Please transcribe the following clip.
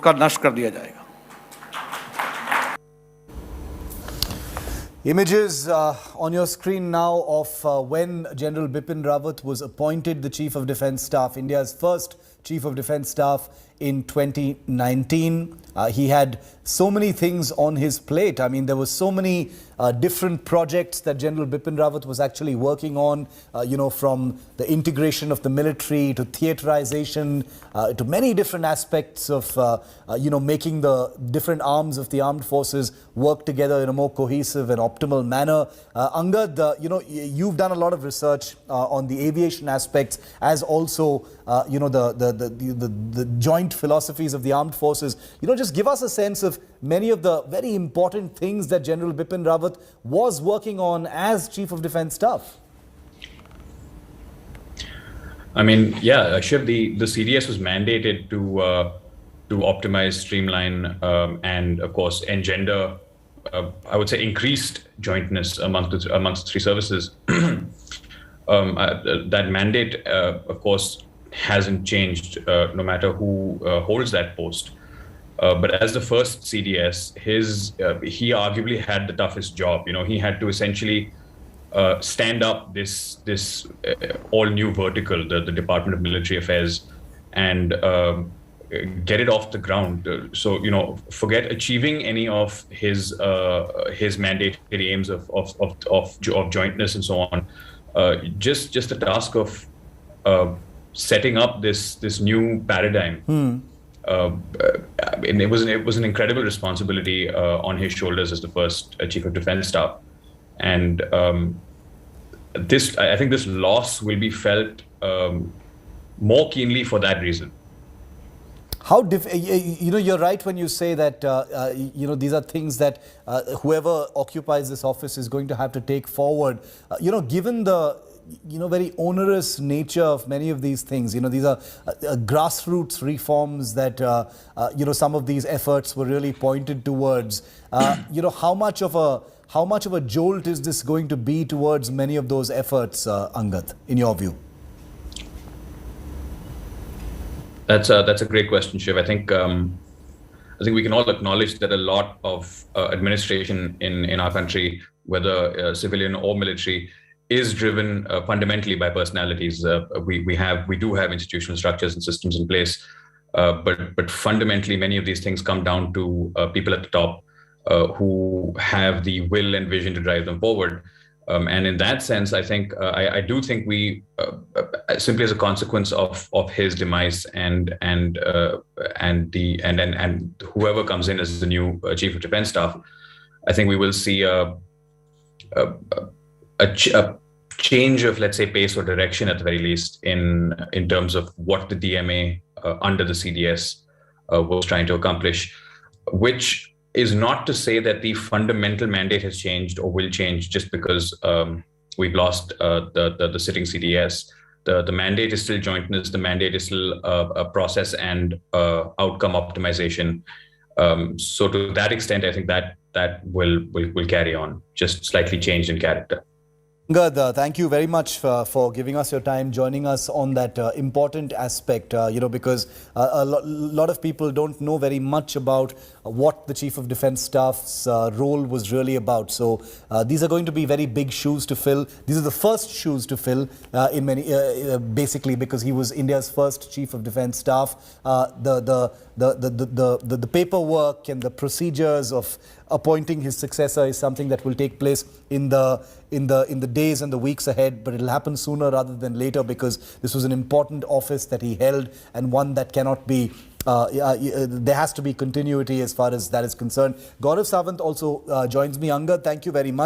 उसका नष्ट कर दिया जाएगा। Images on your screen now of when General Bipin Rawat was appointed the Chief of Defence Staff, India's first Chief of Defence Staff in 2019. He had so many things on his plate. I mean, there were so many different projects that General Bipin Rawat was actually working on, from the integration of the military to theaterization to many different aspects of, making the different arms of the armed forces work together in a more cohesive and optimal manner. Angad, you've done a lot of research on the aviation aspects as also, the joint philosophies of the armed forces. Just give us a sense of many of the very important things that General Bipin Rawat was working on as Chief of Defence Staff. I mean, yeah, Shiv, the CDS was mandated to optimize, streamline, and of course engender, I would say, increased jointness amongst three services. That mandate, of course, hasn't changed no matter who holds that post. But as the first CDS, he arguably had the toughest job. He had to essentially stand up this all new vertical, the Department of Military Affairs, and get it off the ground. So forget achieving any of his mandatory aims of jointness and so on. Just the task of setting up this new paradigm. And it was an incredible responsibility on his shoulders as the first Chief of Defence Staff, and I think this loss will be felt more keenly for that reason. How you're right when you say that these are these that whoever occupies this office is going to have to take forward. Given the very onerous nature of many of these things. These are grassroots reforms that, some of these efforts were really pointed towards. How much of a jolt is this going to be towards many of those efforts, Angad, in your view? That's a great question, Shiv. I think we can all acknowledge that a lot of administration in our country, whether civilian or military, is driven fundamentally by personalities. We do have institutional structures and systems in place, but fundamentally many of these things come down to people at the top who have the will and vision to drive them forward. And in that sense, I think I do think we simply as a consequence of his demise and whoever comes in as the new Chief of Defence Staff, I think we will see a change of, let's say, pace or direction at the very least in terms of what the DMA under the CDS was trying to accomplish, which is not to say that the fundamental mandate has changed or will change just because we've lost the sitting CDS. The mandate is still jointness. The mandate is still a process and outcome optimization. So to that extent, I think that will carry on, just slightly changed in character. Angad, thank you very much for giving us your time, joining us on that important aspect, because a lot of people don't know very much about what the Chief of Defence Staff's role was really about. So these are going to be very big shoes to fill. These are the first shoes to fill in many, basically because he was India's first Chief of Defence Staff. The paperwork and the procedures of appointing his successor is something that will take place in the days and the weeks ahead, but it'll happen sooner rather than later because this was an important office that he held and one that cannot be there has to be continuity as far as that is concerned. Gaurav Sawant also joins me. Angad, thank you very much.